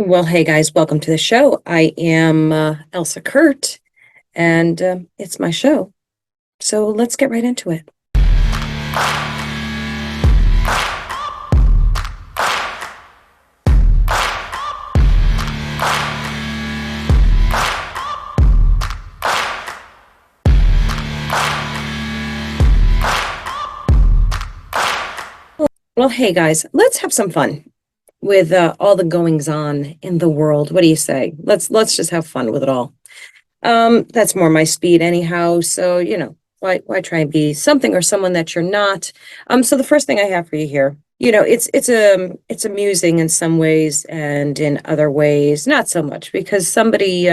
Well, hey guys, welcome to the show. I am Elsa Kurt, and it's my show. So let's get right into it. Well, hey guys, let's have some fun with all the goings on in the world. What do you say? Let's just have fun with it all. That's more my speed anyhow. So why try and be something or someone that you're not? So the first thing I have for you here, it's amusing in some ways, and in other ways not so much, because somebody's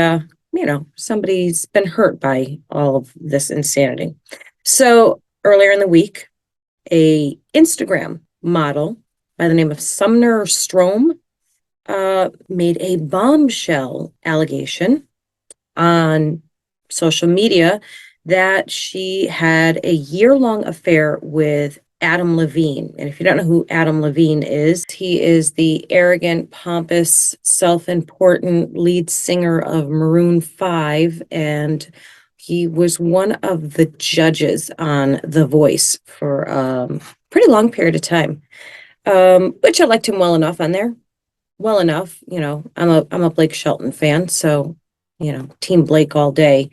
been hurt by all of this insanity. So earlier in the week, a Instagram model by the name of Sumner Strom made a bombshell allegation on social media that she had a year-long affair with Adam Levine. And if you don't know who Adam Levine is, he is the arrogant, pompous, self-important lead singer of Maroon 5, and he was one of the judges on The Voice for a pretty long period of time, which I liked him well enough on there. Well enough, I'm a Blake Shelton fan, so Team Blake all day.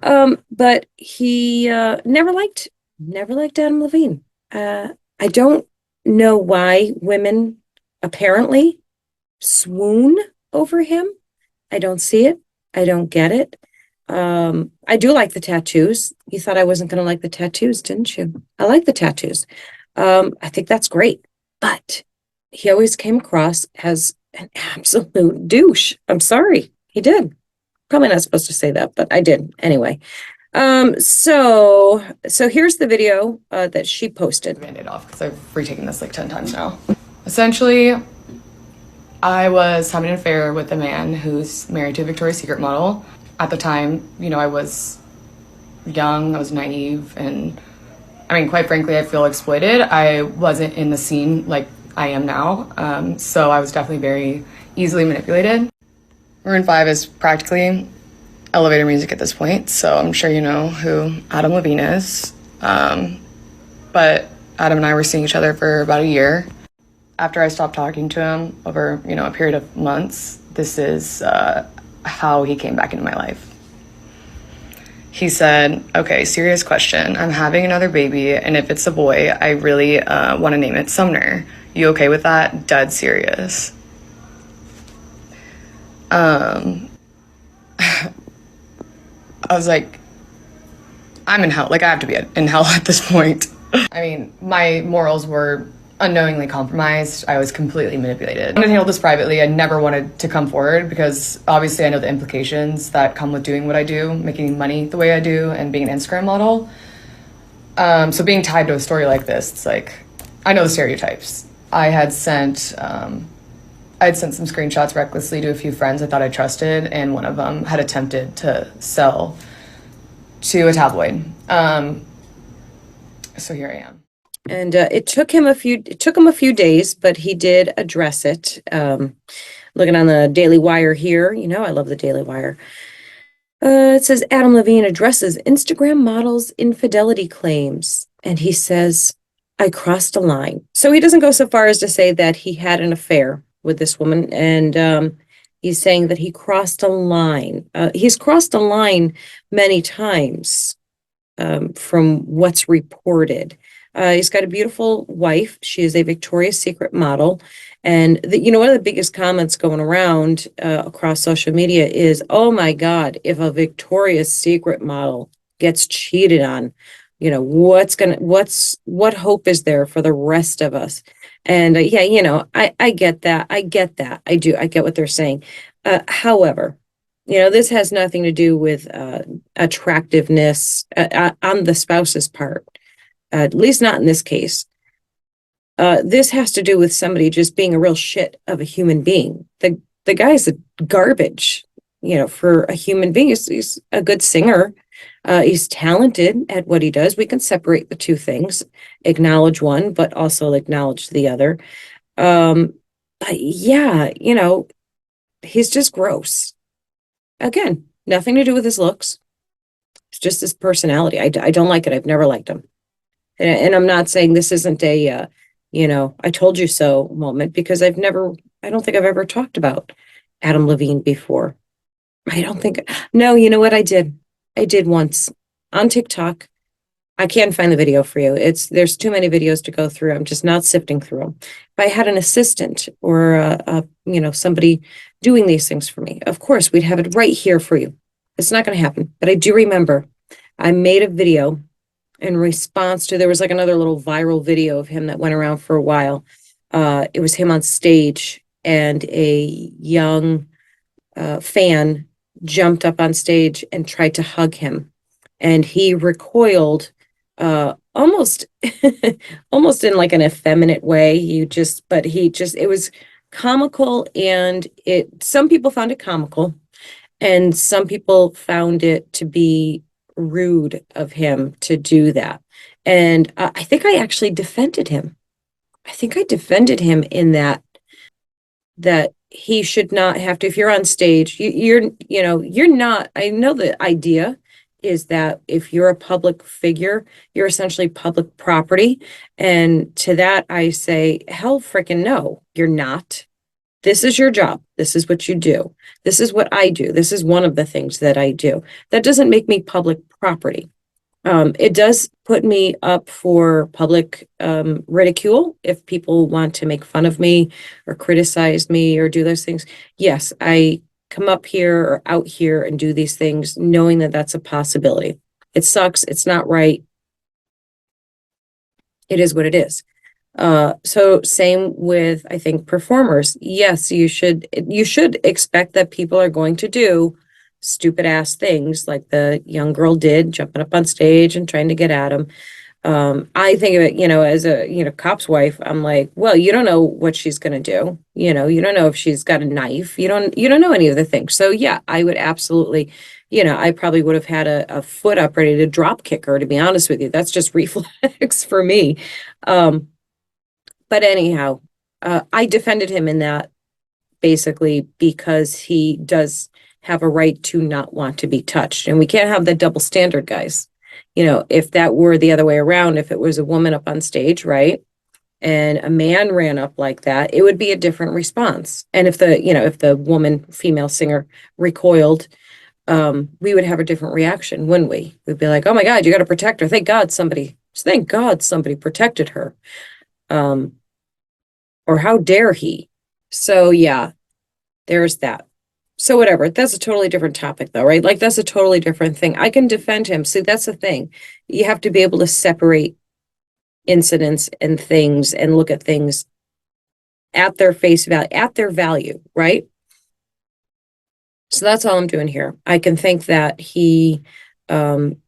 But he never liked Adam Levine. I don't know why women apparently swoon over him. I don't see it. I don't get it. I do like the tattoos. You thought I wasn't going to like the tattoos, didn't you? I like the tattoos. I think that's great. But he always came across as an absolute douche. I'm sorry. He did. Probably not supposed to say that, but I did anyway. So here's the video that she posted. Band-Aid off because I've retaken this like 10 times now. Essentially, I was having an affair with a man who's married to a Victoria's Secret model. At the time, I was young, I was naive, and I mean, quite frankly, I feel exploited. I wasn't in the scene like I am now, so I was definitely very easily manipulated. Maroon 5 is practically elevator music at this point, so I'm sure you know who Adam Levine is. But Adam and I were seeing each other for about a year. After I stopped talking to him over, a period of months, this is how he came back into my life. He said, okay, serious question. I'm having another baby, and if it's a boy, I really want to name it Sumner. You okay with that? Dead serious. I was like, I'm in hell. Like, I have to be in hell at this point. I mean, my morals were unknowingly compromised. I was completely manipulated. I wanted to handle this privately. I never wanted to come forward because obviously I know the implications that come with doing what I do, making money the way I do, and being an Instagram model. So being tied to a story like this, it's like, I know the stereotypes. I had sent some screenshots recklessly to a few friends I thought I trusted, and one of them had attempted to sell to a tabloid. So here I am. And it took him a few days, but he did address it. Looking on the Daily Wire here, I love the Daily Wire. It says Adam Levine addresses Instagram model's infidelity claims, and he says, I crossed a line. So he doesn't go so far as to say that he had an affair with this woman, and he's saying that he crossed a line. He's crossed a line many times, from what's reported. He's got a beautiful wife. She is a Victoria's Secret model. And one of the biggest comments going around across social media is, oh my God, if a Victoria's Secret model gets cheated on, what hope is there for the rest of us? And I get that. I do. I get what they're saying. However, this has nothing to do with attractiveness on the spouse's part, at least not in this case. This has to do with somebody just being a real shit of a human being. The guy's a garbage, for a human being. He's a good singer. He's talented at what he does. We can separate the two things, acknowledge one, but also acknowledge the other. But yeah, he's just gross. Again, nothing to do with his looks. It's just his personality. I don't like it. I've never liked him. And I'm not saying this isn't a, I told you so moment, because I don't think I've ever talked about Adam Levine before. I don't think, no, you know what I did? I did once on TikTok. I can't find the video for you. There's too many videos to go through. I'm just not sifting through them. If I had an assistant or somebody doing these things for me, of course we'd have it right here for you. It's not going to happen. But I do remember I made a video in response to, there was like another little viral video of him that went around for a while. It was him on stage, and a young fan jumped up on stage and tried to hug him, and he recoiled, almost almost in like an effeminate way. It was comical, and some people found it comical, and some people found it to be rude of him to do that. And I think I actually defended him. I think I defended him in that he should not have to, if you're on stage, you're not, I know the idea is that if you're a public figure, you're essentially public property. And to that, I say, hell freaking no, you're not. This is your job. This is what you do. This is what I do. This is one of the things that I do. That doesn't make me public property. It does put me up for public ridicule if people want to make fun of me or criticize me or do those things. Yes, I come up here or out here and do these things knowing that that's a possibility. It sucks. It's not right. It is what it is. So same with, I think, performers. Yes, you should expect that people are going to do stupid ass things like the young girl did, jumping up on stage and trying to get at him. I think of it, as a, cop's wife, I'm like, well, you don't know what she's going to do. You don't know if she's got a knife. You don't know any of the things. So yeah, I would absolutely, I probably would have had a foot up ready to drop kick her, to be honest with you. That's just reflex for me. But anyhow, I defended him in that, basically because he does have a right to not want to be touched. And we can't have the double standard, guys. If that were the other way around, if it was a woman up on stage, right, and a man ran up like that, it would be a different response. And if the woman, female singer, recoiled, we would have a different reaction, wouldn't we? We'd be like, oh my God, you got to protect her. Thank God somebody protected her. Or how dare he? So yeah, there's that. So whatever, that's a totally different topic though, right? Like that's a totally different thing. I can defend him. See, that's the thing. You have to be able to separate incidents and things and look at things at their face value, at their value, right? So that's all I'm doing here. I can think that he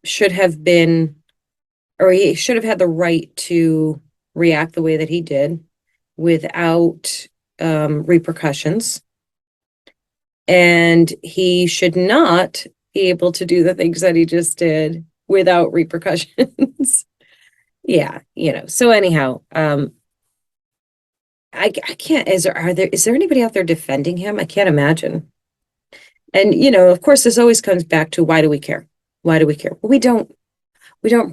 should have been, or he should have had the right to react the way that he did without repercussions. And he should not be able to do the things that he just did without repercussions. Yeah, so anyhow, I can't, is there anybody out there defending him? I can't imagine. And of course this always comes back to, why do we care? Why do we care? Well, we don't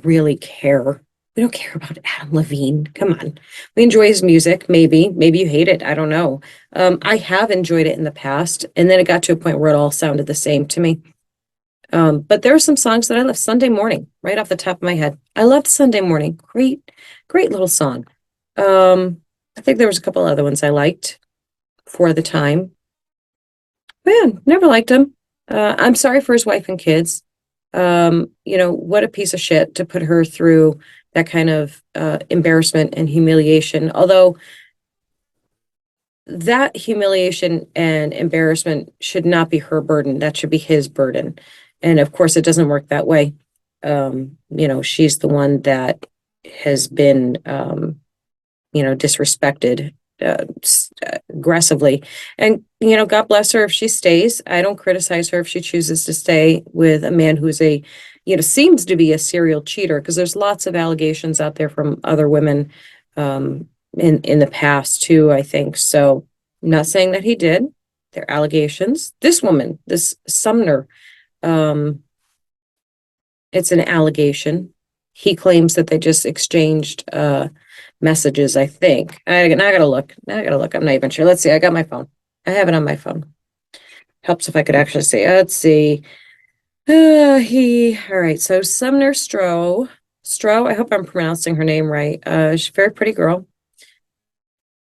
really care. We don't care about Adam Levine. Come on. We enjoy his music. Maybe you hate it. I don't know. I have enjoyed it in the past. And then it got to a point where it all sounded the same to me. But there are some songs that I love. Sunday Morning, right off the top of my head. I loved Sunday Morning. Great little song. I think there was a couple other ones I liked for the time. Man, never liked him. I'm sorry for his wife and kids. What a piece of shit to put her through that kind of embarrassment and humiliation. Although that humiliation and embarrassment should not be her burden. That should be his burden. And of course, it doesn't work that way. She's the one that has been, disrespected aggressively. And, God bless her if she stays. I don't criticize her if she chooses to stay with a man who's seems to be a serial cheater, because there's lots of allegations out there from other women in the past too, I think. So I'm not saying that he did. They're allegations. This woman, this Sumner, um, it's an allegation. He claims that they just exchanged messages, I think. Now I gotta look. Now I gotta look. I'm not even sure. Let's see. I got my phone. I have it on my phone. Helps if I could actually see. Let's see. All right. So Sumner Stroh, I hope I'm pronouncing her name right. She's a very pretty girl.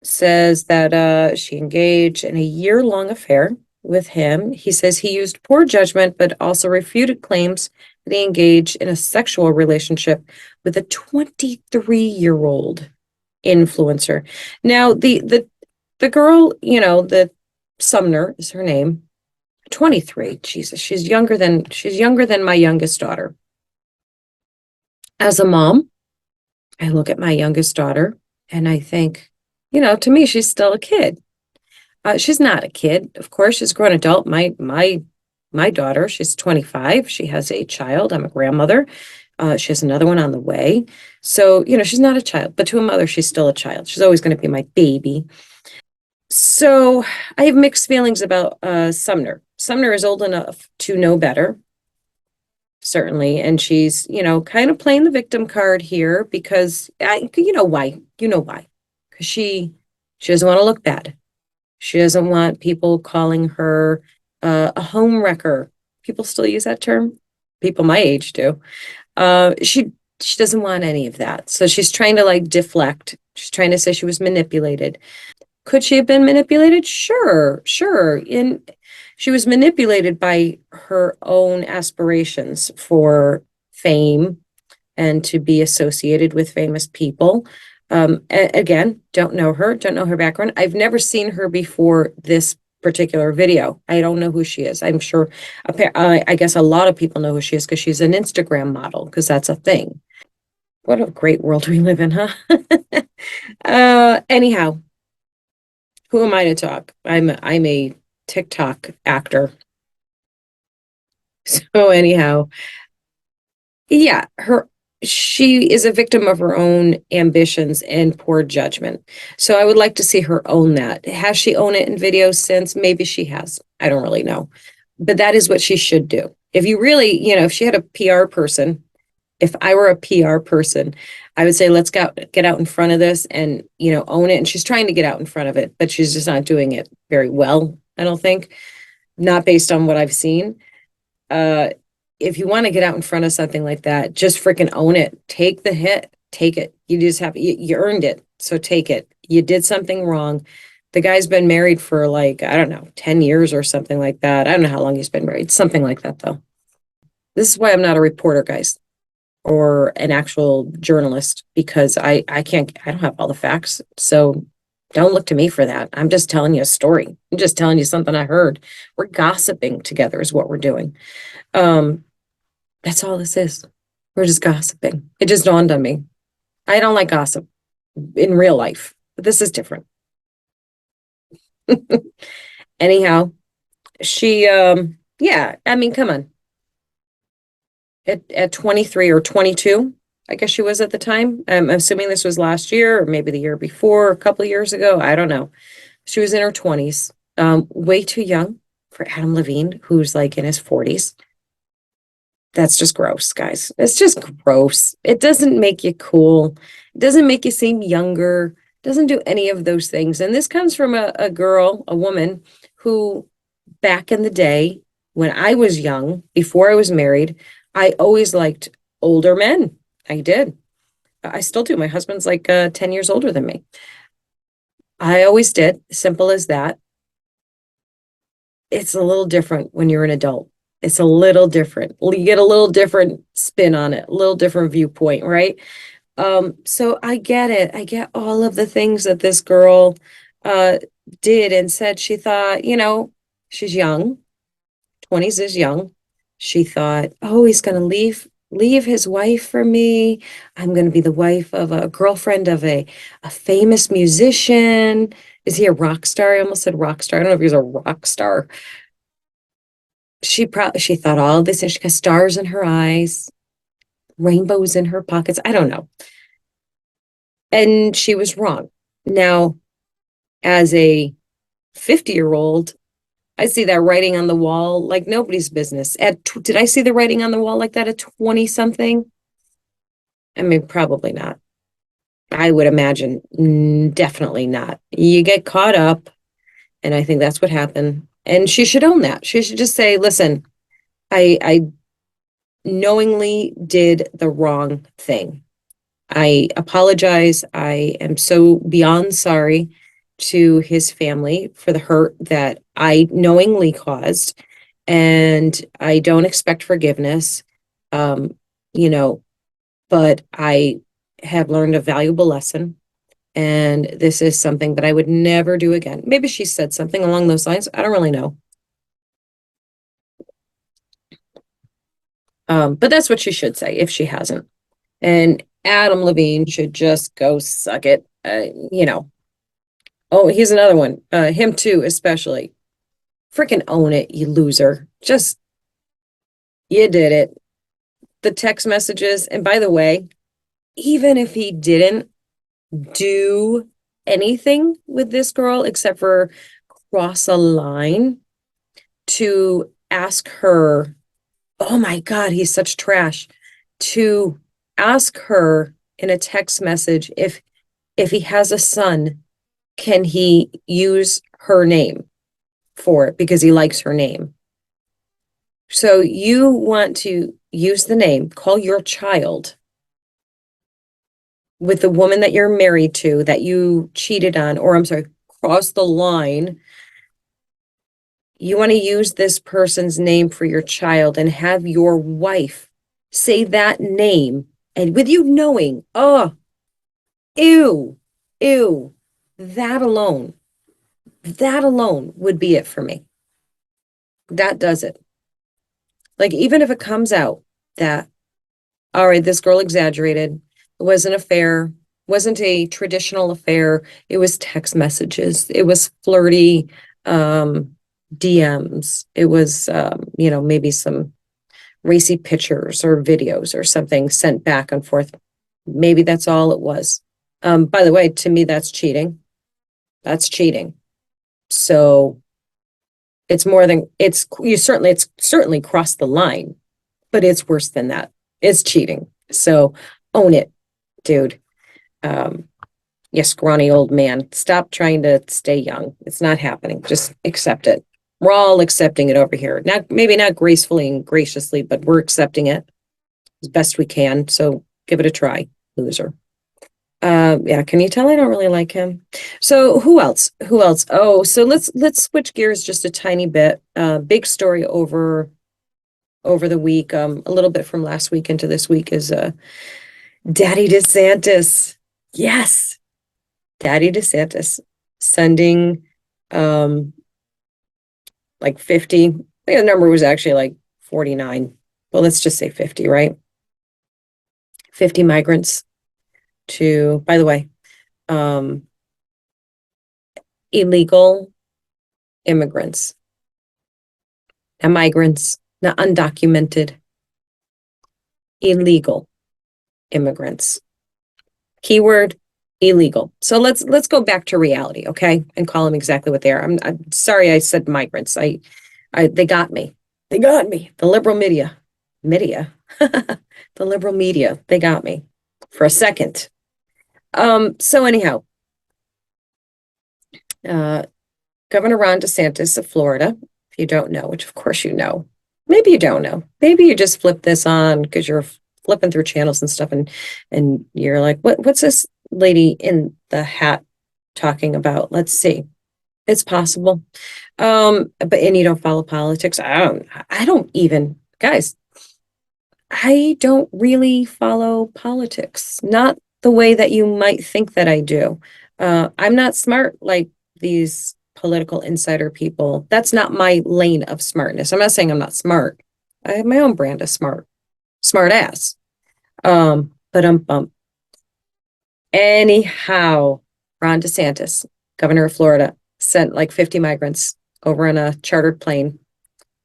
Says that she engaged in a year-long affair with him. He says he used poor judgment, but also refuted claims that he engaged in a sexual relationship with a 23-year-old influencer. Now, the girl, the Sumner is her name, 23. Jesus, she's younger than my youngest daughter. As a mom, I look at my youngest daughter and I think, to me, she's still a kid. She's not a kid, of course. She's a grown adult. My daughter, she's 25. She has a child. I'm a grandmother. She has another one on the way. So, she's not a child, but to a mother, she's still a child. She's always going to be my baby. So I have mixed feelings about Sumner. Sumner is old enough to know better, certainly, and she's, kind of playing the victim card here because you know why. You know why. Because she doesn't want to look bad. She doesn't want people calling her a home wrecker. People still use that term. People my age do. She doesn't want any of that. So she's trying to like deflect. She's trying to say she was manipulated. Could she have been manipulated? Sure, sure. And she was manipulated by her own aspirations for fame and to be associated with famous people. Again, don't know her background. I've never seen her before this particular video. I don't know who she is. I'm sure, I guess a lot of people know who she is because she's an Instagram model, because that's a thing. What a great world we live in, huh? Anyhow, who am I to talk? I'm a TikTok actor. So anyhow, yeah, she is a victim of her own ambitions and poor judgment. So I would like to see her own that. Has she owned it in videos since? Maybe she has. I don't really know. But that is what she should do. If you really, if she had a PR person, if I were a PR person, I would say, let's get out in front of this and, own it. And she's trying to get out in front of it, but she's just not doing it very well, I don't think. Not based on what I've seen. Uh, if you want to get out in front of something like that, just freaking own it. Take the hit. Take it. You just you earned it. So take it. You did something wrong. The guy's been married for like, I don't know, 10 years or something like that. I don't know how long he's been married. Something like that, though. This is why I'm not a reporter, guys, or an actual journalist, because I don't have all the facts. So don't look to me for that. I'm just telling you a story. I'm just telling you something I heard. We're gossiping together is what we're doing. That's all this is. We're just gossiping. It just dawned on me. I don't like gossip in real life, but this is different. Anyhow, she yeah, I mean, come on. At 23 or 22, I guess she was at the time. I'm assuming this was last year or maybe the year before, a couple of years ago. I don't know. She was in her 20s. Way too young for Adam Levine, who's like in his 40s. That's just gross, guys. It's just gross. It doesn't make you cool. It doesn't make you seem younger. It doesn't do any of those things. And this comes from a girl, a woman who back in the day when I was young, before I was married, I always liked older men. I did. I still do. My husband's like 10 years older than me. I always did. Simple as that. It's a little different when you're an adult. It's a little different. You get a little different spin on it, a little different viewpoint, right? So I get it. I get all of the things that this girl uh did and said. She thought, she's young. 20s is young. She thought, oh, he's gonna leave his wife for me. I'm gonna be the wife of a girlfriend of a famous musician. Is he a rock star? I almost said rock star. I don't know if he's a rock star. She thought all of this, and she got stars in her eyes, rainbows in her pockets. I don't know. And she was wrong. Now, as a 50-year-old, I see that writing on the wall like nobody's business. Did I see the writing on the wall like that at 20 something? I mean, probably not. I would imagine definitely not. You get caught up, and I think that's what happened. And she should own that. She should just say, listen, I knowingly did the wrong thing. I apologize. I am so beyond sorry to his family for the hurt that I knowingly caused, and I don't expect forgiveness. Um, you know, but I have learned a valuable lesson, and this is something that I would never do again. Maybe she said something along those lines. I don't really know. But that's what she should say if she hasn't. And Adam Levine should just go suck it. Oh, here's another one. Him too, especially. Freaking own it, you loser. Just, you did it. The text messages. And by the way, even if he didn't do anything with this girl except for cross a line to ask her, oh my God, he's such trash, to ask her in a text message if he has a son, can he use her name for it because he likes her name. So you want to use the name, call your child with the woman that you're married to that you cheated on, or I'm sorry, crossed the line. You want to use this person's name for your child and have your wife say that name, and with you knowing, oh, ew, ew, that alone would be it for me. That does it. Like, even if it comes out that, all right, this girl exaggerated, it was an affair, wasn't a traditional affair, it was text messages, it was flirty DMs, it was maybe some racy pictures or videos or something sent back and forth. Maybe that's all it was. By the way, to me, that's cheating. That's cheating. So it's certainly crossed the line, but it's worse than that. It's cheating. So own it, dude. You scrawny old man. Stop trying to stay young. It's not happening. Just accept it. We're all accepting it over here. Maybe not gracefully and graciously, but we're accepting it as best we can. So give it a try, loser. Yeah, can you tell I don't really like him? So who else? Who else? Oh, so let's switch gears just a tiny bit. Big story over the week, a little bit from last week into this week is Daddy DeSantis. Yes, Daddy DeSantis sending like 50. I think the number was actually like 49. Well, let's just say 50, right? 50 migrants to, by the way, illegal immigrants, not migrants, not undocumented, illegal immigrants. Keyword illegal. So let's go back to reality, okay? And call them exactly what they are. I'm sorry I said migrants. They got me. They got me. The liberal media. The liberal media, they got me for a second. So anyhow, Governor Ron DeSantis of Florida, if you don't know, which of course you know, maybe you don't know, maybe you just flip this on because you're flipping through channels and stuff, and you're like, what's this lady in the hat talking about? Let's see. It's possible. And you don't follow politics. I don't even, guys, I don't really follow politics, not the way that you might think that I do. I'm not smart like these political insider people. That's not my lane of smartness. I'm not saying I'm not smart. I have my own brand of smart ass. But anyhow, Ron DeSantis, governor of Florida, sent like 50 migrants over on a chartered plane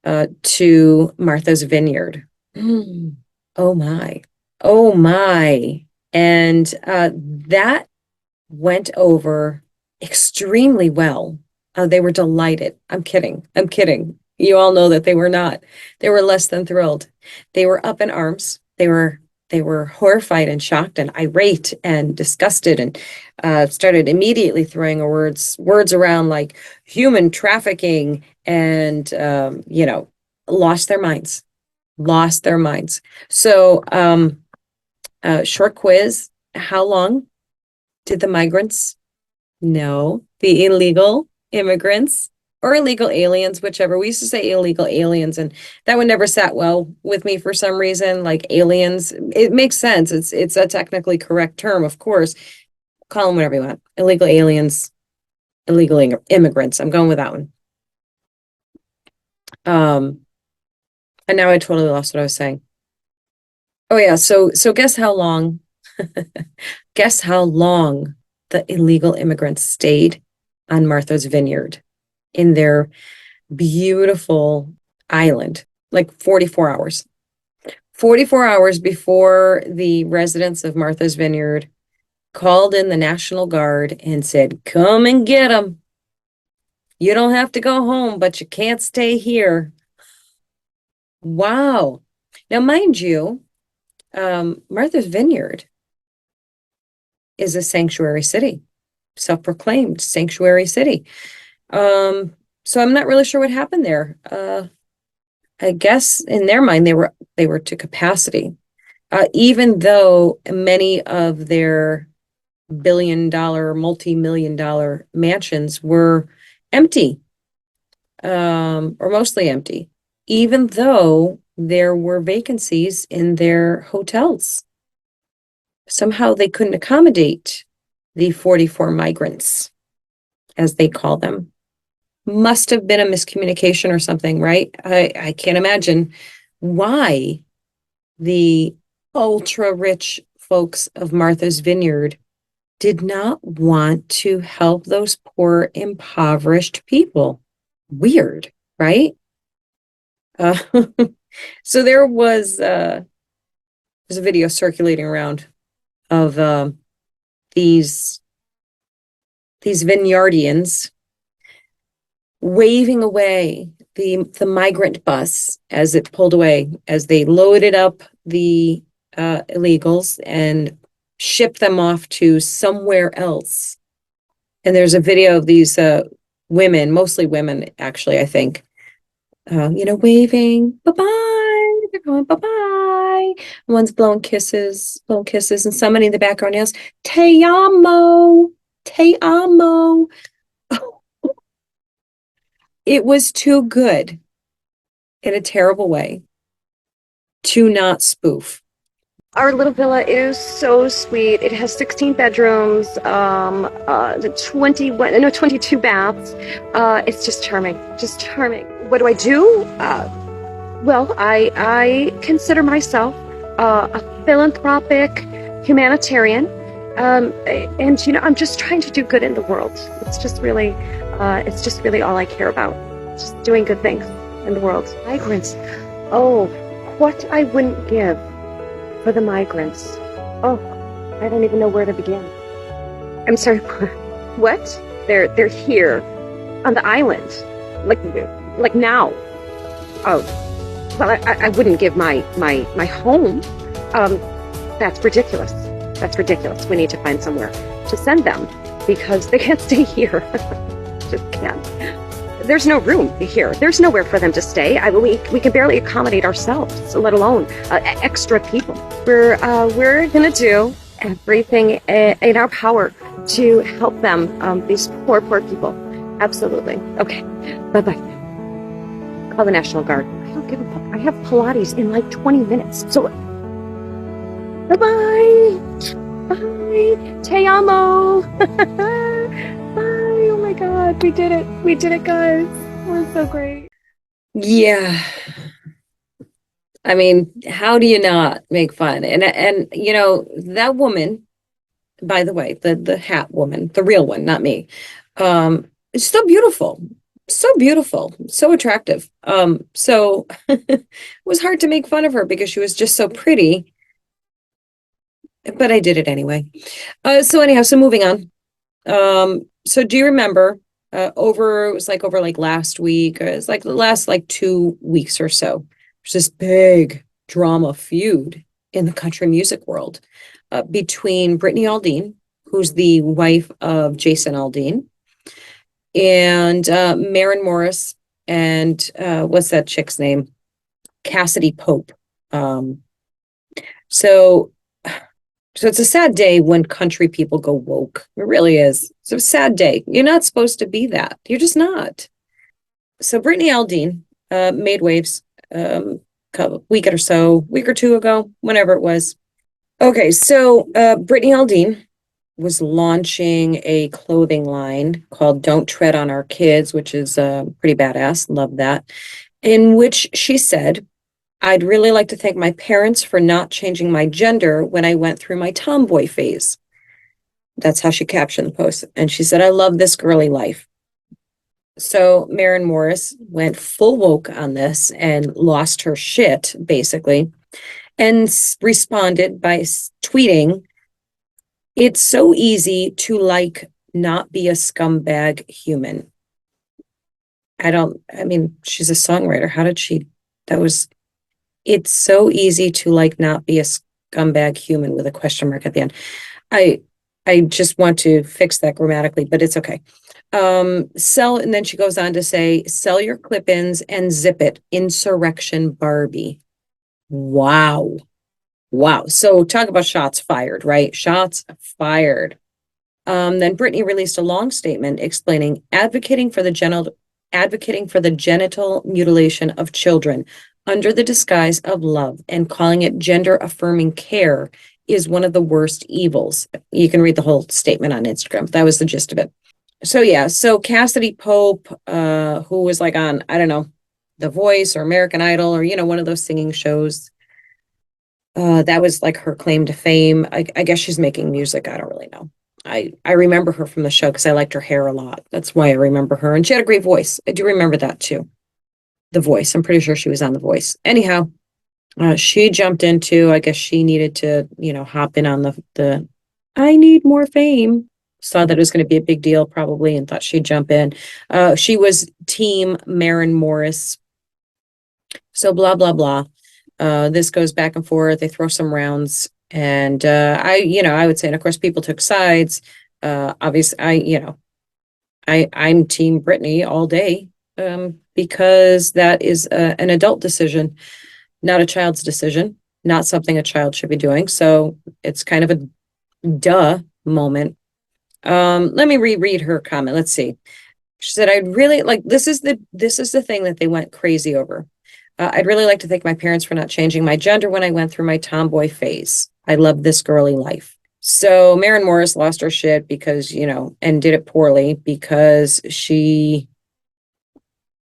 to Martha's Vineyard. Oh my. Oh my. And that went over extremely well. They were delighted. I'm kidding. I'm kidding. You all know that they were not. They were less than thrilled. They were up in arms. They were horrified and shocked and irate and disgusted and started immediately throwing words around like human trafficking and lost their minds. Lost their minds. So short quiz. How long did the migrants know the illegal immigrants or illegal aliens, whichever. We used to say illegal aliens, and that one never sat well with me for some reason. Like aliens, it makes sense. It's a technically correct term, of course. Call them whatever you want. Illegal aliens, illegal immigrants. I'm going with that one. And now I totally lost what I was saying. Oh yeah, so guess how long guess how long the illegal immigrants stayed on Martha's Vineyard in their beautiful island, like 44 hours. 44 hours before the residents of Martha's Vineyard called in the National Guard and said, "Come and get them. You don't have to go home, but you can't stay here." Wow. Now, mind you, Martha's Vineyard is a sanctuary city, self-proclaimed sanctuary city. So I'm not really sure what happened there. I guess in their mind they were to capacity, even though many of their billion-dollar, multi-million-dollar mansions were empty, or mostly empty, even though there were vacancies in their hotels. Somehow they couldn't accommodate the 44 migrants, as they call them. Must have been a miscommunication or something, right? I can't imagine why the ultra rich folks of Martha's Vineyard did not want to help those poor, impoverished people. Weird, right? Uh, so there's a video circulating around of these vineyardians waving away the migrant bus as it pulled away, as they loaded up the illegals and shipped them off to somewhere else. And there's a video of these women, mostly women, actually, I think, waving, bye-bye, they're going bye-bye. One's blowing kisses, and somebody in the background yells, "Te amo, te amo." It was too good in a terrible way to not spoof. Our little villa is so sweet. It has 16 bedrooms, 22 baths. It's just charming, just charming. What do I do? Well, I consider myself a philanthropic humanitarian, and I'm just trying to do good in the world. It's just really all I care about. Just doing good things in the world. Migrants. Oh, what I wouldn't give for the migrants. Oh, I don't even know where to begin. I'm sorry, what? They're here on the island, like now. Oh, well, I wouldn't give my home. That's ridiculous. That's ridiculous. We need to find somewhere to send them because they can't stay here. Just can't. There's no room here. There's nowhere for them to stay. We can barely accommodate ourselves, let alone extra people. We're gonna do everything in our power to help them, these poor people. Absolutely. Okay. Bye-bye. Call the National Guard. I don't give a fuck. I have Pilates in like 20 minutes. So, bye-bye. Bye. Te amo. Bye. Oh my God. We did it. We did it, guys. We're so great. Yeah. I mean, how do you not make fun? And that woman, by the way, the hat woman, the real one, not me, is so beautiful. So beautiful, so attractive. So it was hard to make fun of her because she was just so pretty. But I did it anyway. So anyhow, so moving on. So do you remember it was like over like last week, it's like the last like 2 weeks or so. There's this big drama feud in the country music world between Brittany Aldean, who's the wife of Jason Aldean, and Maren Morris, and what's that chick's name? Cassidy Pope. Um, so So it's a sad day when country people go woke. It really is. It's a sad day. You're not supposed to be that. You're just not. So Brittany Aldean made waves week or so, week or two ago, whenever it was. Okay, so Brittany Aldean was launching a clothing line called Don't Tread on Our Kids, which is pretty badass. Love that. In which she said, I'd really like to thank my parents for not changing my gender when I went through my tomboy phase. That's how she captioned the post. And she said, I love this girly life. So Maren Morris went full woke on this and lost her shit, basically, and responded by tweeting, it's so easy to like not be a scumbag human. I mean, she's a songwriter. How did she, that was, it's so easy to like not be a scumbag human with a question mark at the end. I just want to fix that grammatically, but it's okay. And then she goes on to say, sell your clip-ins and zip it, insurrection Barbie. Wow. Wow. So talk about shots fired, right? Shots fired. Then Brittany released a long statement explaining advocating for the genital mutilation of children under the disguise of love and calling it gender affirming care is one of the worst evils. You can read the whole statement on Instagram. That was the gist of it. So yeah, so Cassidy Pope, who was like on, I don't know, The Voice or American Idol or, one of those singing shows. That was like her claim to fame. I guess she's making music. I don't really know. I remember her from the show because I liked her hair a lot. That's why I remember her. And she had a great voice. I do remember that too. The Voice. I'm pretty sure she was on The Voice. Anyhow, she jumped into, I guess she needed to, hop in on the I need more fame. Saw that it was going to be a big deal probably and thought she'd jump in. She was team Maren Morris. So blah, blah, blah. This goes back and forth. They throw some rounds. And I would say, and of course, people took sides. Obviously, I'm team Brittany all day because that is an adult decision, not a child's decision, not something a child should be doing. So it's kind of a duh moment. Let me reread her comment. Let's see. She said, I'd really like, this is the thing that they went crazy over. I'd really like to thank my parents for not changing my gender when I went through my tomboy phase. I love this girly life. So Maren Morris lost her shit because, and did it poorly because she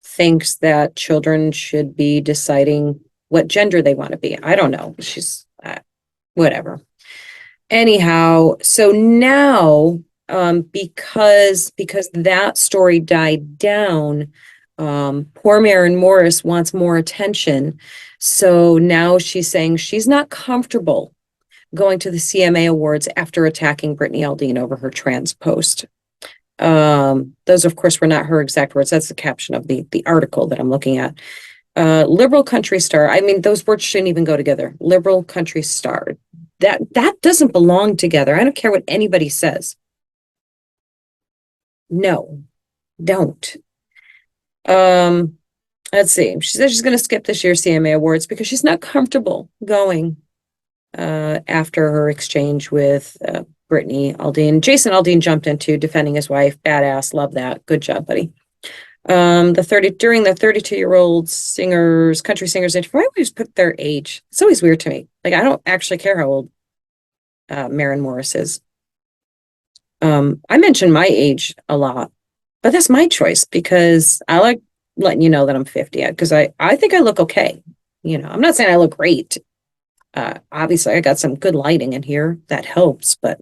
thinks that children should be deciding what gender they want to be. I don't know. She's whatever. Anyhow, so now because that story died down, poor Maren Morris wants more attention. So now she's saying she's not comfortable going to the CMA Awards after attacking Brittany Aldean over her trans post. Those, of course, were not her exact words. That's the caption of the article that I'm looking at. Liberal country star. I mean, those words shouldn't even go together. Liberal country star. That doesn't belong together. I don't care what anybody says. No, don't. Let's see. She says she's going to skip this year's CMA Awards because she's not comfortable going after her exchange with Brittany Aldean. Jason Aldean jumped into defending his wife. Badass. Love that. Good job, buddy. During the 32-year-old country singers interview, I always put their age. It's always weird to me. Like, I don't actually care how old Maren Morris is. I mention my age a lot, but that's my choice because I like letting you know that I'm 50 because I think I look okay. I'm not saying I look great. Obviously I got some good lighting in here that helps, but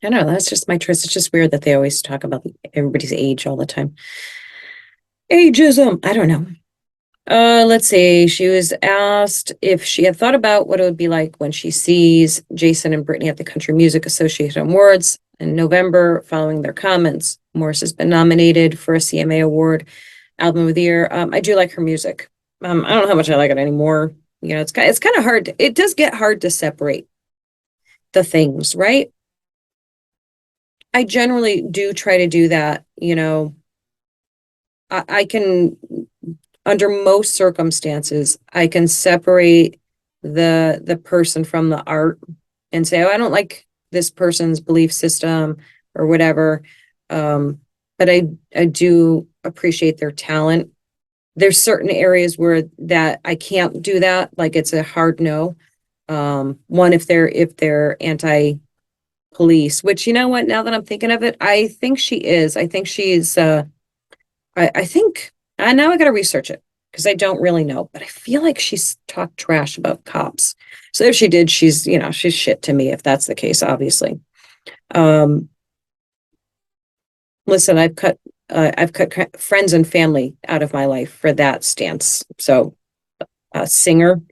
I don't know, that's just my choice. It's just weird that they always talk about everybody's age all the time. Ageism. I don't know. Let's see. She was asked if she had thought about what it would be like when she sees Jason and Brittany at the Country Music Association Awards. in November following their comments. Morris has been nominated for a CMA Award, Album of the Year. I do like her music. I don't know how much I like it anymore. You know, it's kind of hard. It does get hard to separate the things, right? I generally do try to do that. You know, I can, under most circumstances, I can separate the person from the art and say, oh, I don't like this person's belief system or whatever. But I do appreciate their talent. There's certain areas where that I can't do that. Like it's a hard no. One, if they're anti-police, which, you know what, now that I'm thinking of it, I think she is. I think she's I think now I gotta research it because I don't really know, but I feel like she's talked trash about cops. So if she did, she's, you know, she's shit to me if that's the case, obviously. Um, listen, I've cut friends and family out of my life for that stance. So singer,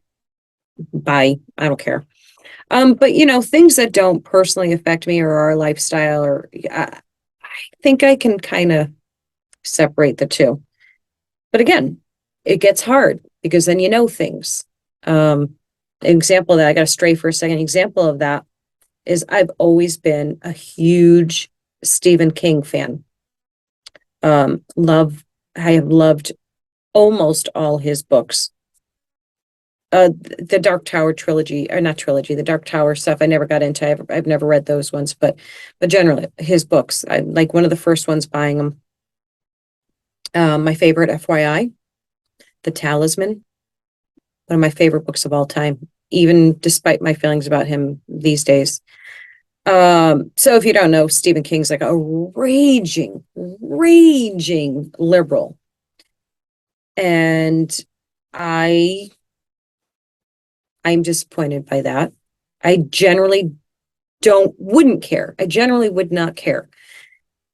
bye, I don't care. But you know, things that don't personally affect me or our lifestyle, or I think I can kind of separate the two. But again, it gets hard because then you know things. Example that I got to stray for a second. Example of that is I've always been a huge Stephen King fan. I have loved almost all his books. The Dark Tower trilogy, or not trilogy, the Dark Tower stuff, I never got into. I've never read those ones, but generally his books, I like one of the first ones buying them. My favorite, FYI, The Talisman, one of my favorite books of all time, even despite my feelings about him these days. So if you don't know, Stephen King's like a raging liberal. And I'm disappointed by that. I generally wouldn't care. I generally would not care.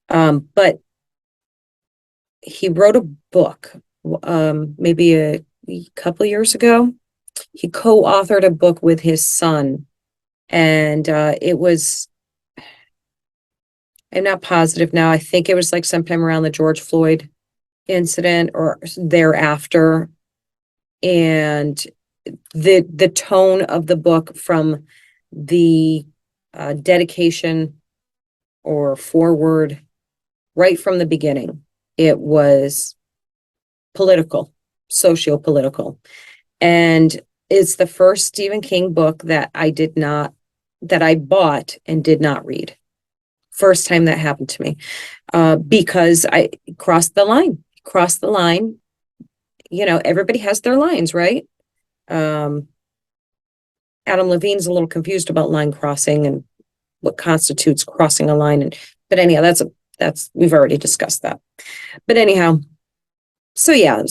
But he wrote a book, maybe a couple years ago. He co-authored a book with his son, and it was, I'm not positive now. I think it was like sometime around the George Floyd incident or thereafter. And the tone of the book, from the dedication or forward, right from the beginning, it was political, socio-political. And it's the first Stephen King book that I bought and did not read. First time that happened to me, because I crossed the line. You know, everybody has their lines, right? Adam Levine's a little confused about line crossing and what constitutes crossing a line. But anyhow, that's we've already discussed that. But anyhow, so yeah,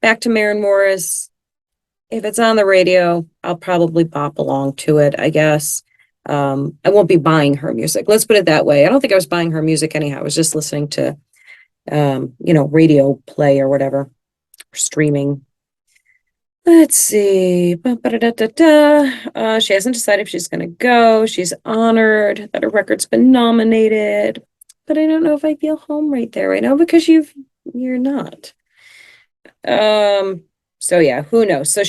back to Maren Morris. If it's on the radio, I'll probably bop along to it, I guess. I won't be buying her music. Let's put it that way. I don't think I was buying her music anyhow. I was just listening to, radio play or whatever, or streaming. Let's see. She hasn't decided if she's going to go. She's honored that her record's been nominated, but I don't know if I feel home right there right now because you're not. So yeah, who knows? So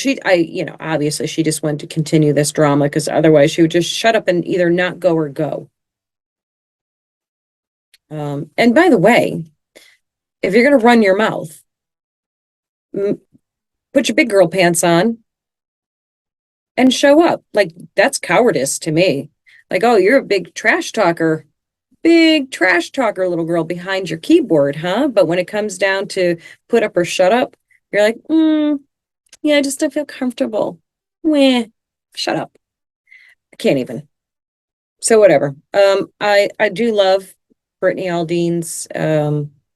obviously she just wanted to continue this drama because otherwise she would just shut up and either not go or go. And by the way, if you're going to run your mouth, put your big girl pants on and show up. Like, that's cowardice to me. Like, oh, you're a big trash talker, little girl behind your keyboard, huh? But when it comes down to put up or shut up, you're like, yeah, I just don't feel comfortable. Meh, shut up. I can't even. So whatever. I do love Brittany Aldine's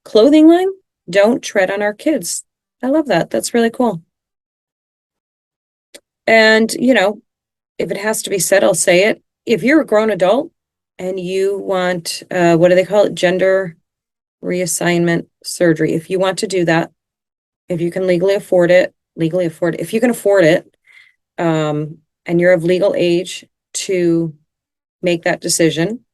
clothing line. Don't tread on our kids. I love that. That's really cool. And, if it has to be said, I'll say it. If you're a grown adult and you want, what do they call it? Gender reassignment surgery. If you want to do that, if you can legally afford it, if you can afford it, and you're of legal age to make that decision,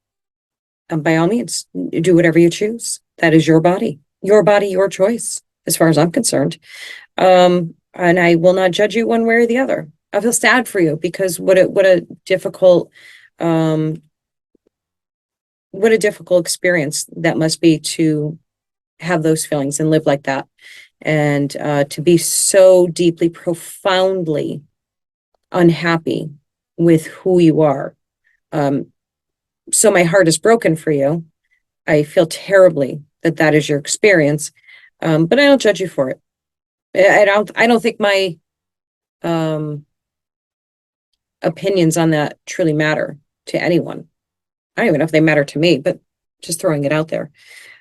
by all means, do whatever you choose. That is your body, your choice, as far as I'm concerned. And I will not judge you one way or the other. I feel sad for you because what a difficult, what a difficult experience that must be to have those feelings and live like that. And to be so deeply, profoundly unhappy with who you are. So my heart is broken for you. I feel terribly that that is your experience, but I don't judge you for it. I don't think my opinions on that truly matter to anyone. I don't even know if they matter to me, but just throwing it out there.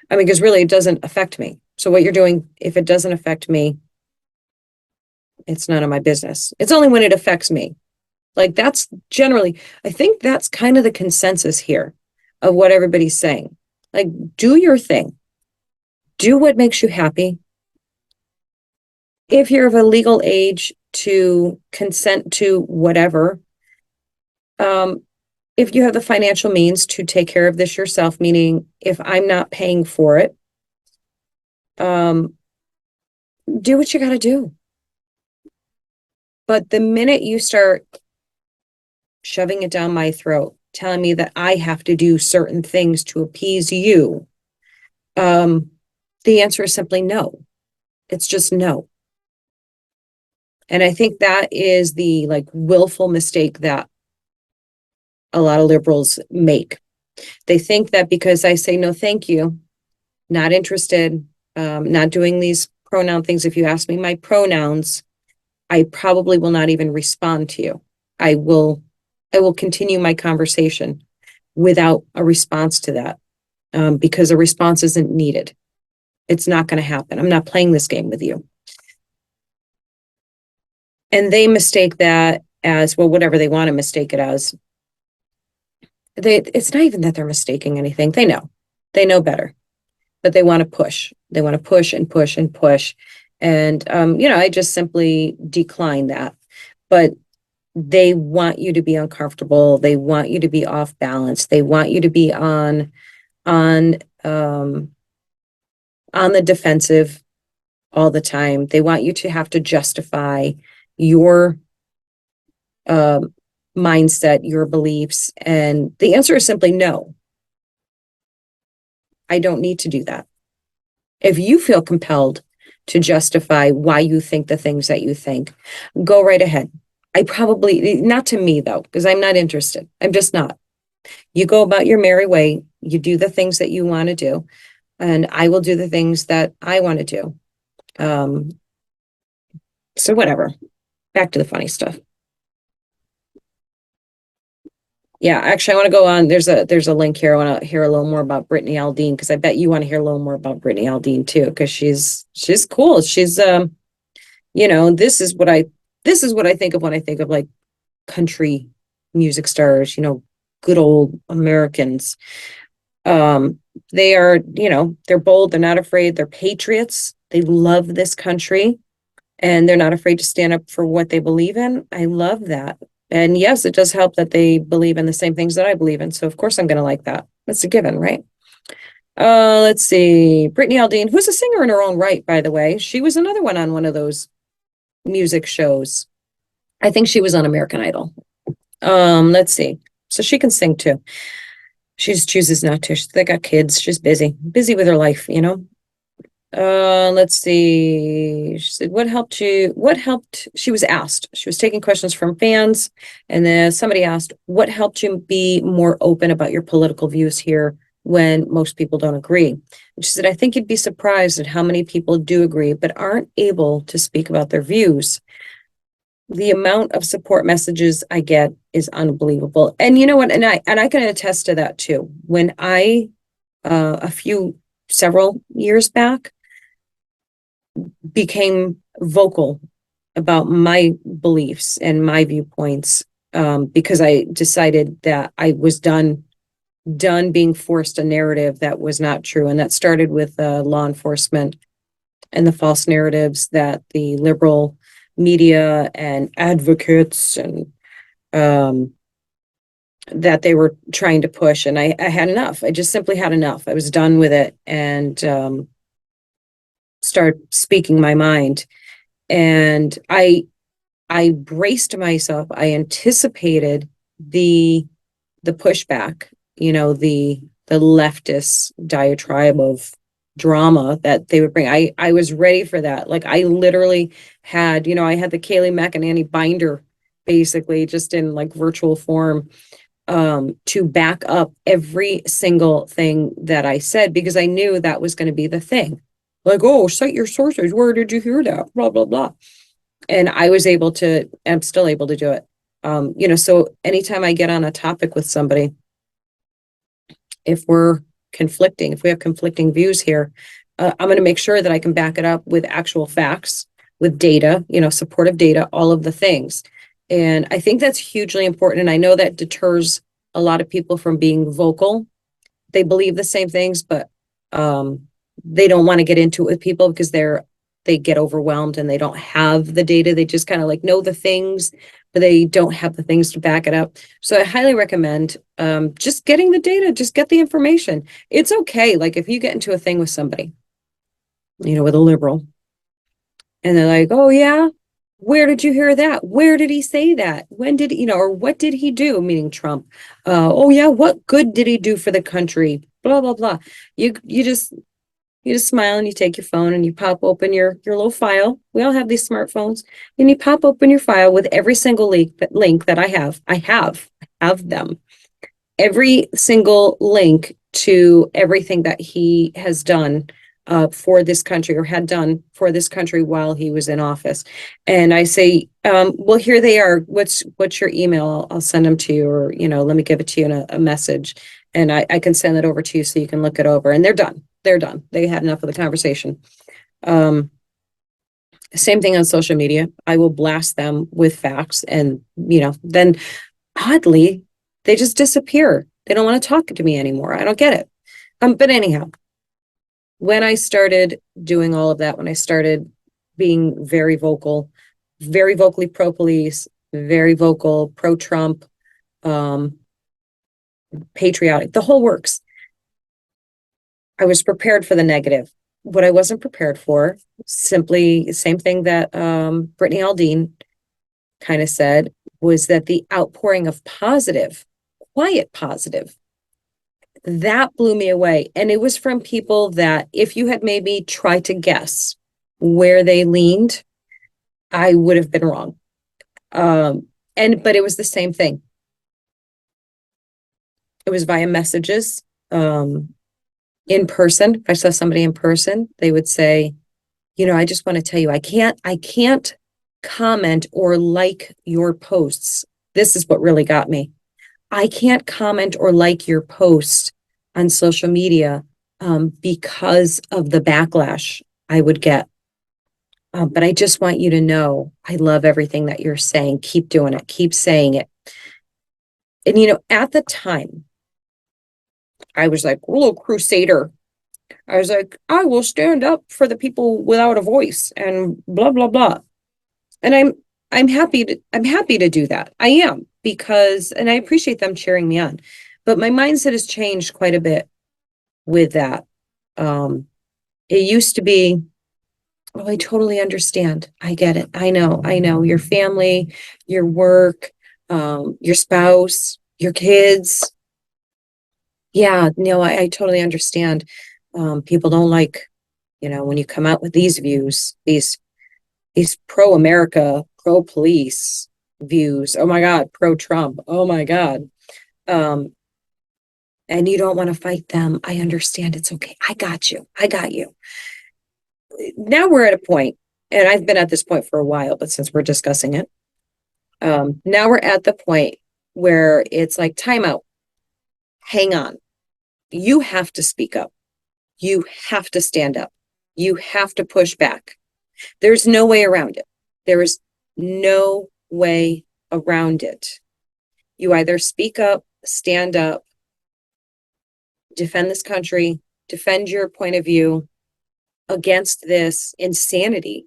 I mean, because really it doesn't affect me. So what you're doing, if it doesn't affect me, it's none of my business. It's only when it affects me. Like that's generally, I think that's kind of the consensus here of what everybody's saying. Like, do your thing. Do what makes you happy. If you're of a legal age to consent to whatever, if you have the financial means to take care of this yourself, meaning if I'm not paying for it, do what you got to do. But the minute you start shoving it down my throat, telling me that I have to do certain things to appease you, the answer is simply no. It's just no. And I think that is the like willful mistake that a lot of liberals make. They think that because I say no, thank you, not interested, not doing these pronoun things. If you ask me my pronouns, I probably will not even respond to you. I will continue my conversation without a response to that, because a response isn't needed. It's not going to happen. I'm not playing this game with you. And they mistake that as, well, whatever they want to mistake it as. It's not even that they're mistaking anything. They know better, but they want to push. They want to push and push and push. And, I just simply decline that. But they want you to be uncomfortable. They want you to be off balance. They want you to be on the defensive all the time. They want you to have to justify your mindset, your beliefs. And the answer is simply no. I don't need to do that. If you feel compelled to justify why you think the things that you think, go right ahead. I probably, not to me though, because I'm not interested. I'm just not. You go about your merry way. You do the things that you want to do. And I will do the things that I want to do. So whatever. Back to the funny stuff. Yeah, actually, I want to go on. There's a link here. I want to hear a little more about Brittany Aldean because I bet you want to hear a little more about Brittany Aldean too, because she's cool. She's this is what I think of when I think of like country music stars, good old Americans. They are, they're bold, they're not afraid, they're patriots. They love this country and they're not afraid to stand up for what they believe in. I love that. And yes, it does help that they believe in the same things that I believe in. So of course I'm going to like that. That's a given, right? Let's see. Brittany Aldean, who's a singer in her own right, by the way. She was another one on one of those music shows. I think she was on American Idol. Let's see. So she can sing too. She just chooses not to. They got kids. She's busy with her life, Let's see. She said, what helped you? What helped? She was asked. She was taking questions from fans. And then somebody asked, what helped you be more open about your political views here when most people don't agree? And she said, I think you'd be surprised at how many people do agree, but aren't able to speak about their views. The amount of support messages I get is unbelievable. And you know what? And I can attest to that too. When I, several years back, became vocal about my beliefs and my viewpoints, because I decided that I was done being forced a narrative that was not true. And that started with law enforcement and the false narratives that the liberal media and advocates and that they were trying to push. And I had enough. I just simply had enough. I was done with it, and start speaking my mind. And I braced myself. I anticipated the pushback, the leftist diatribe of drama that they would bring. I was ready for that. Like, I literally had, I had the Kaylee McEnany binder, basically just in like virtual form, to back up every single thing that I said, because I knew that was going to be the thing. Like, oh, cite your sources. Where did you hear that? Blah, blah, blah. And I'm still able to do it. So anytime I get on a topic with somebody, if we have conflicting views here, I'm going to make sure that I can back it up with actual facts, with data, supportive data, all of the things. And I think that's hugely important. And I know that deters a lot of people from being vocal. They believe the same things, but they don't want to get into it with people because they get overwhelmed and they don't have the data. They just kind of like know the things, but they don't have the things to back it up. So I highly recommend just getting the data, just get the information. It's okay. Like, if you get into a thing with somebody, with a liberal, and they're like, oh yeah, where did you hear that? Where did he say that? When did, or what did he do? Meaning Trump. Oh yeah, what good did he do for the country? Blah, blah, blah. You just smile and you take your phone and you pop open your little file. We all have these smartphones, and you pop open your file with every single link that I have. I have them. Every single link to everything that he has done for this country, or had done for this country while he was in office. And I say, well, here they are. What's your email? I'll send them to you, or, let me give it to you in a message, and I can send it over to you so you can look it over. And they're done. They had enough of the conversation. Same thing on social media. I will blast them with facts, and, then oddly, they just disappear. They don't want to talk to me anymore. I don't get it. But anyhow, when I started doing all of that, when I started being very vocal, very vocally pro-police, very vocal pro-Trump, patriotic, the whole works, I was prepared for the negative. What I wasn't prepared for, simply same thing that Brittany Aldean kind of said, was that the outpouring of positive, quiet positive, that blew me away. And it was from people that, if you had maybe tried to guess where they leaned, I would have been wrong. But it was the same thing. It was via messages. In person, if I saw somebody in person, they would say, I just want to tell you, I can't comment or like your posts. This is what really got me. I can't comment or like your posts on social media because of the backlash I would get. But I just want you to know, I love everything that you're saying. Keep doing it. Keep saying it. And, at the time, I was like a little crusader. I was like, I will stand up for the people without a voice and blah, blah, blah. And I'm happy to do that. I am, because, and I appreciate them cheering me on, but my mindset has changed quite a bit with that. It used to be, oh, I totally understand. I get it. I know your family, your work, your spouse, your kids. Yeah, no, I totally understand. People don't like, when you come out with these views, these pro-America, pro-police views. Oh my God, pro-Trump. Oh my God. And you don't want to fight them. I understand. It's okay. I got you. Now we're at a point, and I've been at this point for a while, but since we're discussing it, now we're at the point where it's like, time out. Hang on. You have to speak up. You have to stand up. You have to push back. There's no way around it. There is no way around it. You either speak up, stand up, defend this country, defend your point of view against this insanity,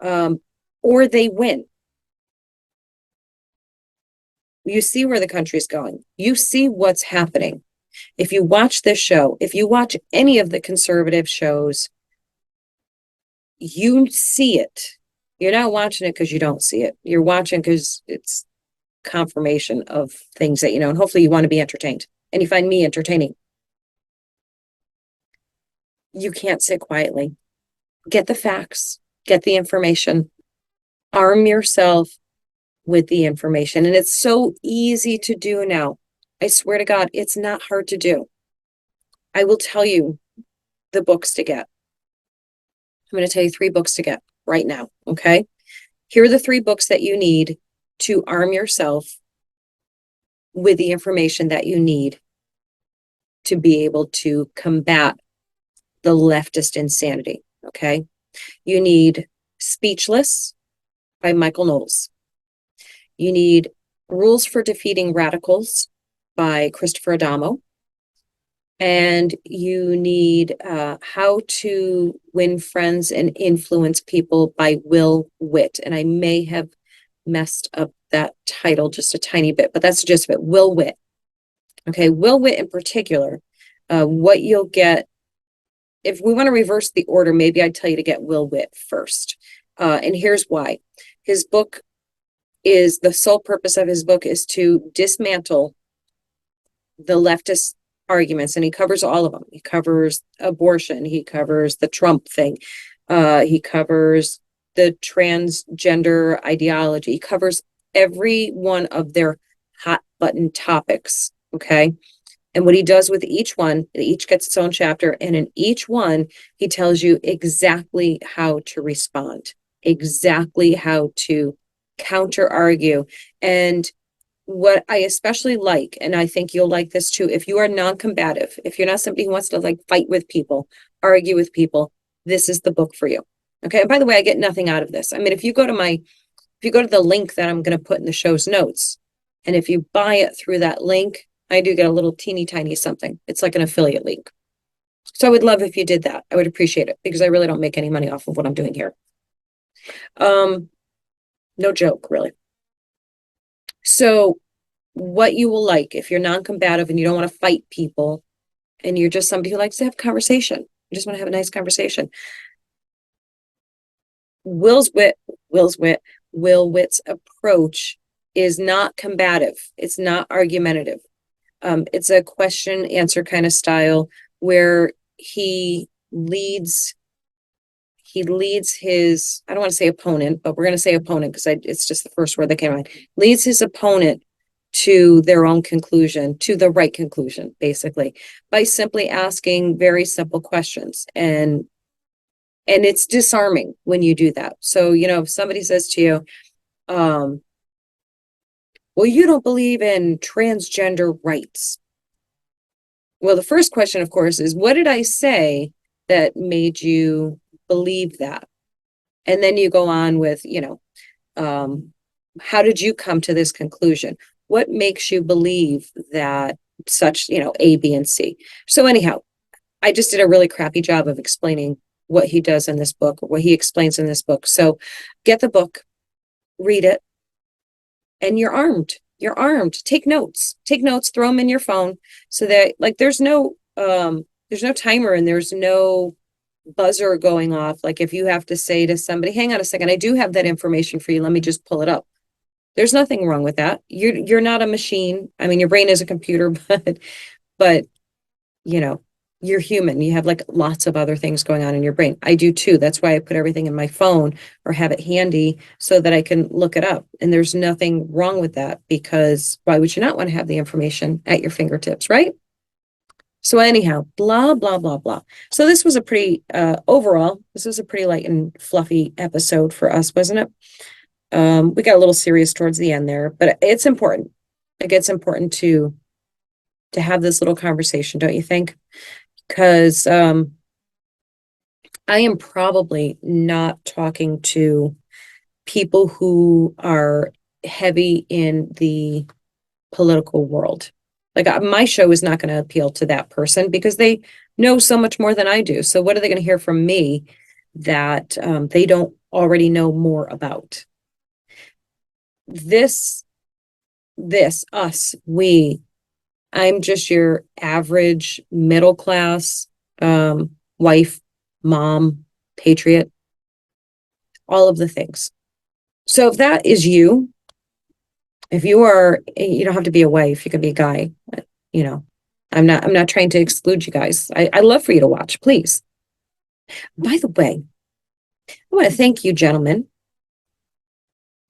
or they win. You see where the country's going. You see what's happening. If you watch this show, if you watch any of the conservative shows, you see it. You're not watching it because you don't see it. You're watching because it's confirmation of things that you know, and hopefully you want to be entertained. And you find me entertaining. You can't sit quietly. Get the facts, get the information, arm yourself with the information. And it's so easy to do now. I swear to God, it's not hard to do. I will tell you the books to get. I'm going to tell you 3 books to get right now. Okay. Here are the 3 books that you need to arm yourself with the information that you need to be able to combat the leftist insanity. Okay. You need Speechless by Michael Knowles. You need Rules for Defeating Radicals by Christopher Adamo. And you need How to Win Friends and Influence People by Will Witt. And I may have messed up that title just a tiny bit, but that's just it. Will Witt. Okay, Will Witt in particular, what you'll get, if we want to reverse the order, maybe I'd tell you to get Will Witt first. And here's why. His book is, the sole purpose of his book is to dismantle the leftist arguments, and he covers all of them. He covers abortion, he covers the Trump thing, he covers the transgender ideology, he covers every one of their hot button topics. Okay. And what he does with each one, it each gets its own chapter, and in each one he tells you exactly how to respond, exactly how to counter argue. And what I especially like, and I think you'll like this too, if you are non-combative, if you're not somebody who wants to like fight with people, argue with people, this is the book for you. Okay. And by the way, I get nothing out of this. I mean, if you go to the link that I'm going to put in the show's notes, and if you buy it through that link, I do get a little teeny tiny something. It's like an affiliate link. So I would love if you did that. I would appreciate it, because I really don't make any money off of what I'm doing here. No joke, really. So what you will like, if you're non-combative and you don't want to fight people, and you're just somebody who likes to have conversation, you just want to have a nice conversation. Will Witt's approach is not combative. It's not argumentative. It's a question answer kind of style where he leads his, I don't want to say opponent, but we're going to say opponent because it's just the first word that came to mind, leads his opponent to their own conclusion, to the right conclusion, basically, by simply asking very simple questions. And it's disarming when you do that. So, you know, if somebody says to you, well, you don't believe in transgender rights. Well, the first question, of course, is what did I say that made you believe that? And then you go on with, you know, how did you come to this conclusion? What makes you believe that such, you know, A, B, and C? So anyhow, I just did a really crappy job of explaining what he does in this book, or what he explains in this book. So get the book, read it, and you're armed. You're armed. Take notes, throw them in your phone so that like there's no timer and there's no buzzer going off. Like if you have to say to somebody, hang on a second, I do have that information for you. Let me just pull it up. There's nothing wrong with that. You're not a machine. I mean, your brain is a computer, but you know, you're human. You have like lots of other things going on in your brain. I do too. That's why I put everything in my phone or have it handy so that I can look it up. And there's nothing wrong with that, because why would you not want to have the information at your fingertips, right? So anyhow, blah, blah, blah, blah. So this was a pretty, overall, this was a pretty light and fluffy episode for us, wasn't it? We got a little serious towards the end there, but it's important. Like it's important to have this little conversation, don't you think? Because I am probably not talking to people who are heavy in the political world. Like my show is not going to appeal to that person because they know so much more than I do. So what are they going to hear from me that they don't already know more about? This we. I'm just your average middle class wife, mom, patriot, all of the things. So if that is you, if you are, you don't have to be a wife, you can be a guy, you know. I'm not trying to exclude you guys. I love for you to watch, please. By the way, I want to thank you, gentlemen.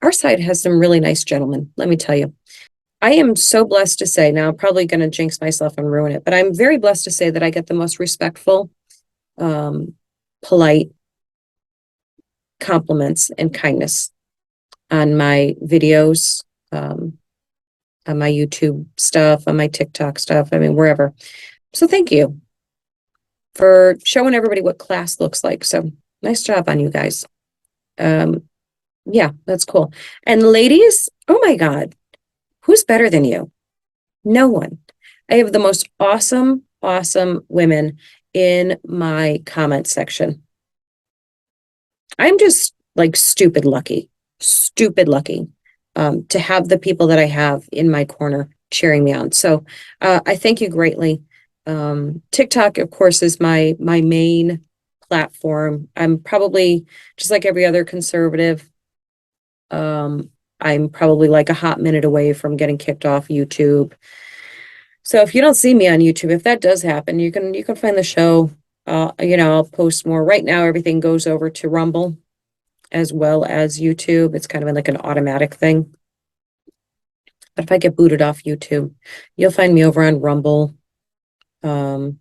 Our side has some really nice gentlemen, let me tell you. I am so blessed to say, now I'm probably going to jinx myself and ruin it, but I'm very blessed to say that I get the most respectful, polite compliments and kindness on my videos, on my YouTube stuff, on my TikTok stuff, I mean, wherever. So thank you for showing everybody what class looks like. So nice job on you guys. Yeah, that's cool. And ladies, oh my God, who's better than you? No one. I have the most awesome, awesome women in my comment section. I'm just like stupid lucky to have the people that I have in my corner cheering me on. So I thank you greatly. TikTok, of course, is my main platform. I'm probably just like every other conservative. I'm probably like a hot minute away from getting kicked off YouTube. So if you don't see me on YouTube, if that does happen, you can find the show. I'll post more. Right now, everything goes over to Rumble as well as YouTube. It's kind of like an automatic thing. But if I get booted off YouTube, you'll find me over on Rumble. I'm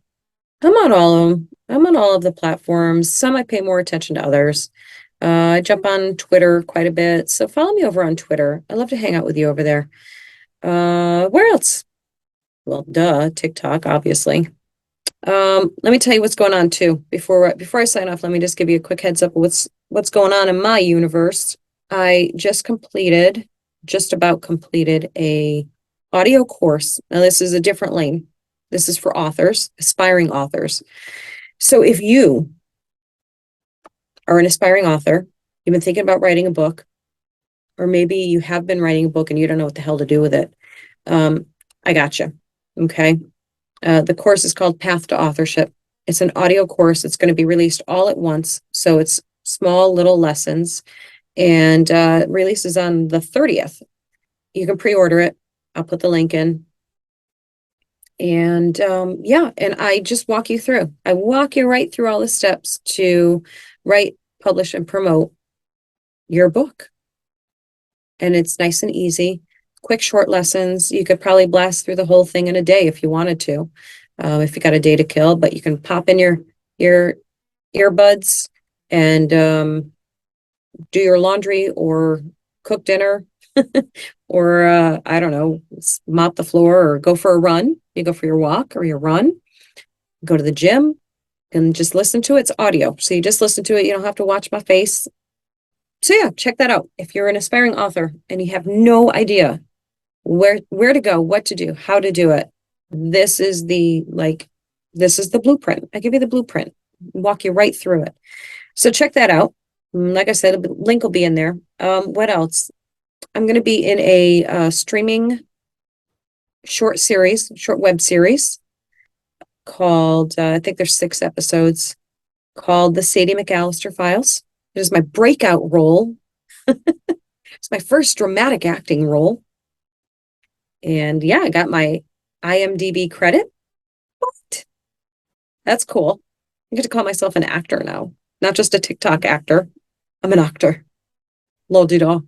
on all of them. I'm on all of the platforms. Some I pay more attention to others. I jump on Twitter quite a bit. So follow me over on Twitter. I love to hang out with you over there. Where else? Well, duh, TikTok, obviously. Let me tell you what's going on too. Before I sign off, let me just give you a quick heads up of what's going on in my universe. I just about completed a audio course. Now this is a different lane. This is for authors, aspiring authors. So if you are an aspiring author, you've been thinking about writing a book, or maybe you have been writing a book and you don't know what the hell to do with it, I got you. Okay. The course is called Path to Authorship. It's an audio course. It's going to be released all at once. So it's small little lessons, and releases on the 30th. You can pre-order it. I'll put the link in. And yeah, and I just walk you through. I walk you right through all the steps to write, publish, and promote your book. And it's nice and easy. Quick, short lessons. You could probably blast through the whole thing in a day if you wanted to, if you got a day to kill. But you can pop in your earbuds and do your laundry or cook dinner, or I don't know, mop the floor or go for a run. You go for your walk or your run. Go to the gym and just listen to it. It's audio, so you just listen to it. You don't have to watch my face. So yeah, check that out. If you're an aspiring author and you have no idea where to go, what to do, how to do it, this is the blueprint. I give you the blueprint, walk you right through it. So check that out. Like I said, the link will be in there. What else? I'm going to be in a streaming short web series called, I think there's 6 episodes, called The Sadie McAllister Files. It is my breakout role. It's my first dramatic acting role. And yeah, I got my IMDb credit. What? That's cool. I get to call myself an actor now, not just a TikTok actor. I'm an actor. Lol doodle.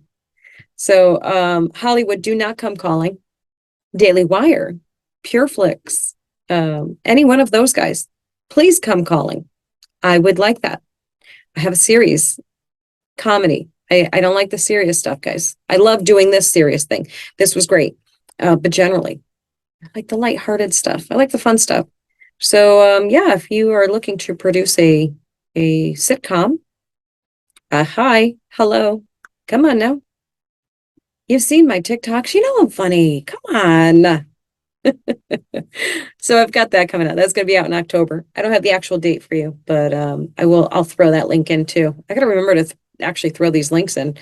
So Hollywood, do not come calling. Daily Wire, Pureflix, any one of those guys, please come calling. I would like that. I have a series, comedy. I don't like the serious stuff, guys. I love doing this serious thing. This was great. But generally, I like the lighthearted stuff. I like the fun stuff. So yeah, if you are looking to produce a sitcom, hi, hello, come on now. You've seen my TikToks. You know I'm funny. Come on. So I've got that coming out. That's going to be out in October. I don't have the actual date for you, but I'll throw that link in too. I got to remember to actually throw these links in.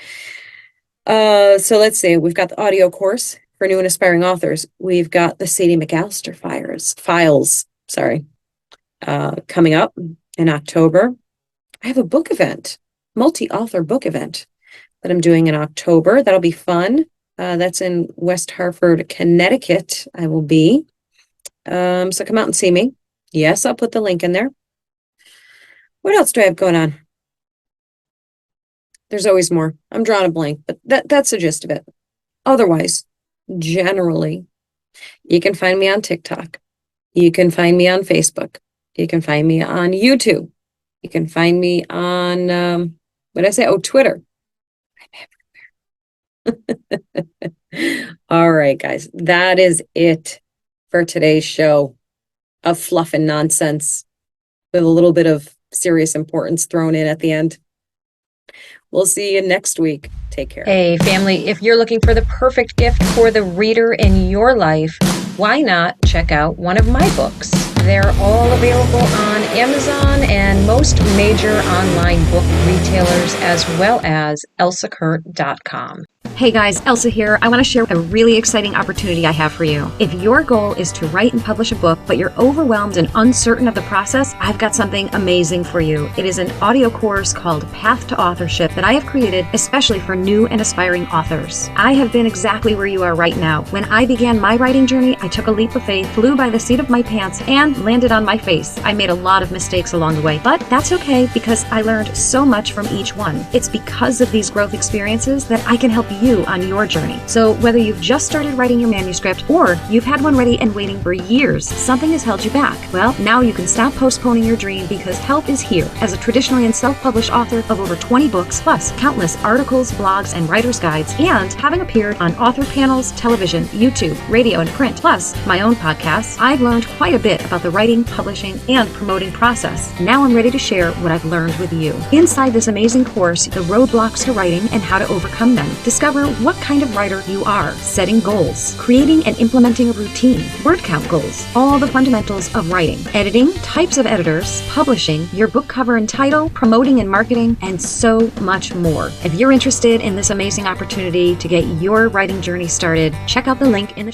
So let's see. We've got the audio course, for new and aspiring authors, we've got the Sadie McAllister files, coming up in October. I have a book event, multi-author book event that I'm doing in October. That'll be fun. That's in West Hartford, Connecticut. I will be. So come out and see me. Yes, I'll put the link in there. What else do I have going on? There's always more. I'm drawing a blank, but that's the gist of it. Otherwise, generally, you can find me on TikTok. You can find me on Facebook. You can find me on YouTube. You can find me on, what did I say? Oh, Twitter. I'm everywhere. All right, guys, that is it for today's show of fluff and nonsense with a little bit of serious importance thrown in at the end. We'll see you next week. Take care. Hey, family, if you're looking for the perfect gift for the reader in your life, why not check out one of my books? They're all available on Amazon and most major online book retailers, as well as elsakurt.com. Hey guys, Elsa here. I want to share a really exciting opportunity I have for you. If your goal is to write and publish a book, but you're overwhelmed and uncertain of the process, I've got something amazing for you. It is an audio course called Path to Authorship that I have created especially for new and aspiring authors. I have been exactly where you are right now. When I began my writing journey, I took a leap of faith, flew by the seat of my pants, and landed on my face. I made a lot of mistakes along the way, but that's okay because I learned so much from each one. It's because of these growth experiences that I can help you on your journey. So whether you've just started writing your manuscript or you've had one ready and waiting for years, something has held you back. Well, now you can stop postponing your dream because help is here. As a traditionally and self-published author of over 20 books, plus countless articles, blogs, and writer's guides, and having appeared on author panels, television, YouTube, radio, and print, plus my own podcasts, I've learned quite a bit about the writing, publishing, and promoting process. Now I'm ready to share what I've learned with you. Inside this amazing course, the roadblocks to writing and how to overcome them. Discover what kind of writer you are, setting goals, creating and implementing a routine, word count goals, all the fundamentals of writing, editing, types of editors, publishing, your book cover and title, promoting and marketing, and so much more. If you're interested in this amazing opportunity to get your writing journey started, check out the link in the